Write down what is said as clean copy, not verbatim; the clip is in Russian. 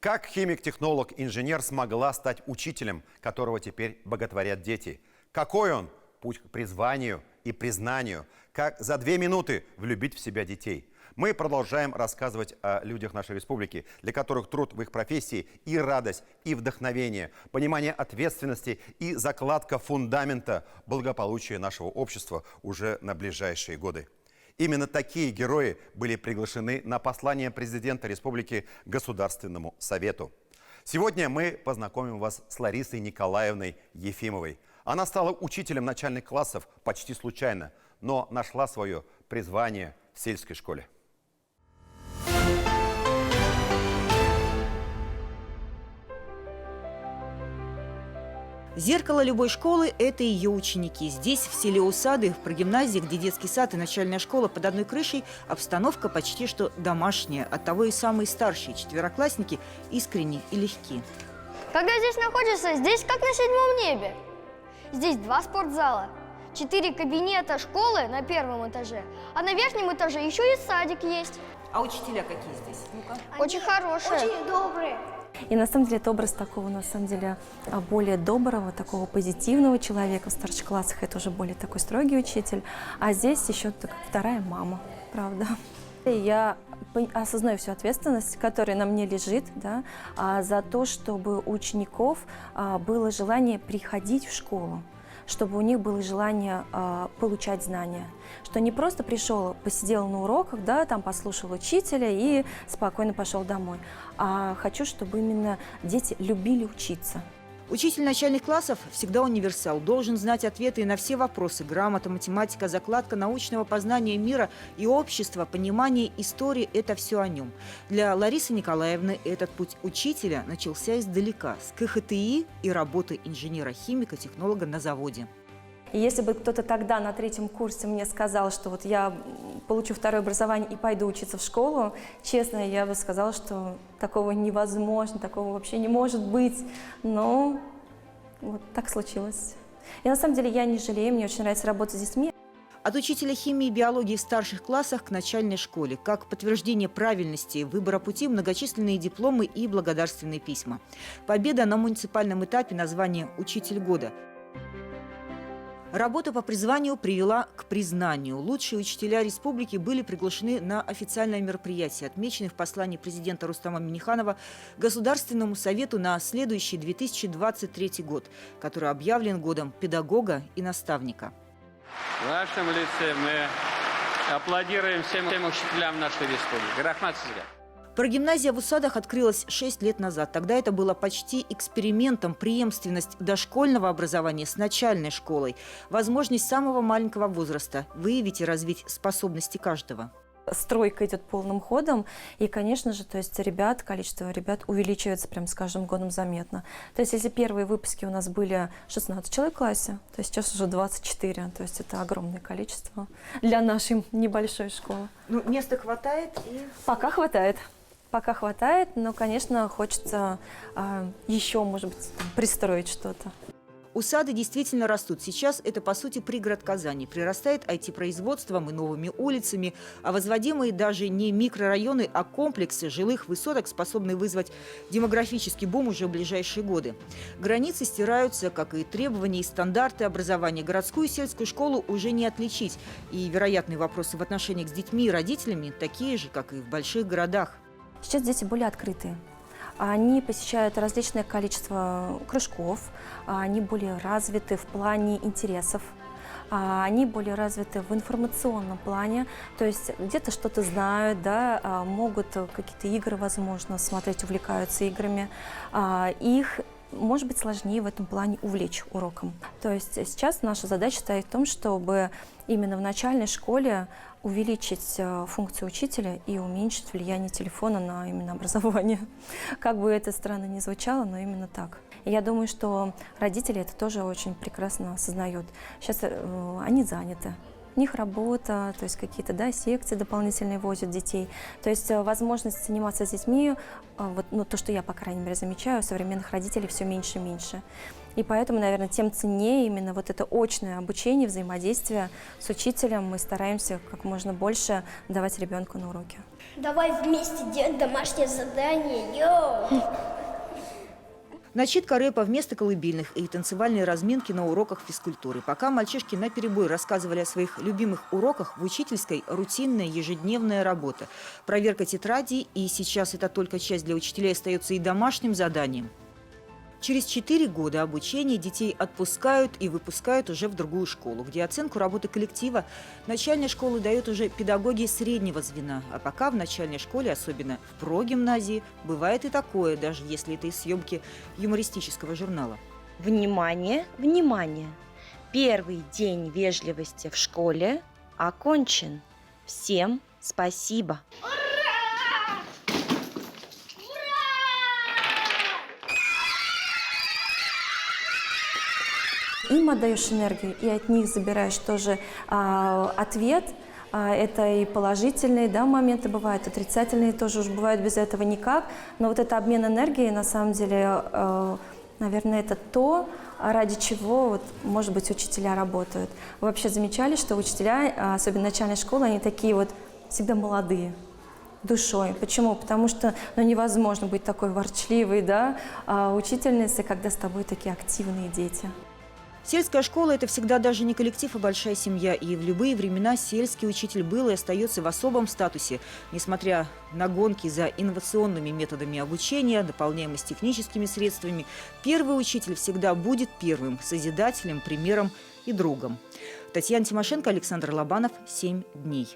Как химик, технолог, инженер смогла стать учителем, которого теперь боготворят дети? Какой он путь к призванию и признанию? Как за 2 минуты влюбить в себя детей? Мы продолжаем рассказывать о людях нашей республики, для которых труд в их профессии и радость, и вдохновение, понимание ответственности и закладка фундамента благополучия нашего общества уже на ближайшие годы. Именно такие герои были приглашены на послание президента республики Государственному совету. Сегодня мы познакомим вас с Ларисой Николаевной Ефимовой. Она стала учителем начальных классов почти случайно, но нашла свое призвание в сельской школе. Зеркало любой школы – это ее ученики. Здесь, в селе Усады, в прогимназии, где детский сад и начальная школа под одной крышей, обстановка почти что домашняя. Оттого и самые старшие четвероклассники искренни и легки. Когда здесь находишься, здесь как на 7-м небе. Здесь 2 спортзала, 4 кабинета школы на 1-м этаже, а на верхнем этаже еще и садик есть. А учителя какие здесь? Ну-ка. Очень хорошие. Очень добрые. И на самом деле это образ такого, на самом деле, более доброго, такого позитивного человека. В старших классах это уже более такой строгий учитель. А здесь еще так, вторая мама, правда. И я осознаю всю ответственность, которая на мне лежит, да, за то, чтобы у учеников было желание приходить в школу, чтобы у них было желание получать знания. Что не просто пришел, посидел на уроках, да, там послушал учителя и спокойно пошел домой. А хочу, чтобы именно дети любили учиться. Учитель начальных классов всегда универсал, должен знать ответы на все вопросы. Грамота, математика, закладка научного познания мира и общества, понимание истории – это все о нем. Для Ларисы Николаевны этот путь учителя начался издалека, с КХТИ и работы инженера-химика, технолога на заводе. И если бы кто-то тогда на 3-м курсе мне сказал, что вот я получу 2-е образование и пойду учиться в школу, честно, я бы сказала, что такого невозможно, такого вообще не может быть. Но вот так случилось. И на самом деле я не жалею, мне очень нравится работать с детьми. От учителя химии и биологии в старших классах к начальной школе. Как подтверждение правильности выбора пути многочисленные дипломы и благодарственные письма. Победа на муниципальном этапе на звание «Учитель года». Работа по призванию привела к признанию. Лучшие учителя республики были приглашены на официальное мероприятие, отмеченное в послании президента Рустама Минниханова Государственному совету на следующий 2023 год, который объявлен годом педагога и наставника. В нашем лице мы аплодируем всем учителям нашей республики. Рахмат сизге. Прогимназия в Усадах открылась 6 лет назад. Тогда это было почти экспериментом, преемственность дошкольного образования с начальной школой, возможность самого маленького возраста выявить и развить способности каждого. Стройка идет полным ходом, и, конечно же, то есть количество ребят увеличивается прям с каждым годом заметно. То есть если первые выпуски у нас были 16 человек в классе, то сейчас уже 24, то есть это огромное количество для нашей небольшой школы. Ну, места хватает и... Пока хватает. Пока хватает, но, конечно, хочется еще, может быть, пристроить что-то. Усады действительно растут. Сейчас это, по сути, пригород Казани. Прирастает IT-производством и новыми улицами, а возводимые даже не микрорайоны, а комплексы жилых высоток, способные вызвать демографический бум уже в ближайшие годы. Границы стираются, как и требования и стандарты образования. Городскую и сельскую школу уже не отличить. И вероятные вопросы в отношениях с детьми и родителями такие же, как и в больших городах. Сейчас дети более открытые. Они посещают различное количество кружков, они более развиты в плане интересов, они более развиты в информационном плане, то есть где-то что-то знают, да, могут какие-то игры, возможно, смотреть, увлекаются играми. Их может быть сложнее в этом плане увлечь уроком. То есть сейчас наша задача стоит в том, чтобы именно в начальной школе увеличить функцию учителя и уменьшить влияние телефона на именно образование. Как бы это странно ни звучало, но именно так. И я думаю, что родители это тоже очень прекрасно осознают. Сейчас они заняты. У них работа, то есть какие-то, да, секции дополнительные возят детей. То есть возможность заниматься с детьми, вот, ну, то, что я, по крайней мере, замечаю, у современных родителей все меньше и меньше. И поэтому, наверное, тем ценнее именно вот это очное обучение, взаимодействие с учителем. Мы стараемся как можно больше давать ребенку на уроки. Давай вместе делать домашнее задание. Йоу! Начитка рэпа вместо колыбельных и танцевальные разминки на уроках физкультуры. Пока мальчишки наперебой рассказывали о своих любимых уроках, в учительской рутинная ежедневная работа. Проверка тетрадей, и сейчас это только часть для учителей, остается и домашним заданием. Через 4 года обучения детей отпускают и выпускают уже в другую школу, где оценку работы коллектива начальной школы дают уже педагоги среднего звена. А пока в начальной школе, особенно в прогимназии, бывает и такое, даже если это из съемки юмористического журнала. Внимание, внимание! Первый день вежливости в школе окончен. Всем спасибо! Им отдаешь энергию, и от них забираешь тоже ответ. Это и положительные, да, моменты бывают, отрицательные тоже уж бывают, без этого никак. Но вот это обмен энергией, на самом деле, наверное, это то, ради чего, вот, может быть, учителя работают. Вы вообще замечали, что учителя, особенно начальной школы, они такие вот всегда молодые, душой. Почему? Потому что невозможно быть такой ворчливой, да, учительницей, когда с тобой такие активные дети. Сельская школа – это всегда даже не коллектив, а большая семья. И в любые времена сельский учитель был и остается в особом статусе, несмотря на гонки за инновационными методами обучения, дополняемость техническими средствами. Первый учитель всегда будет первым, созидателем, примером и другом. Татьяна Тимошенко, Александр Лобанов. 7 дней.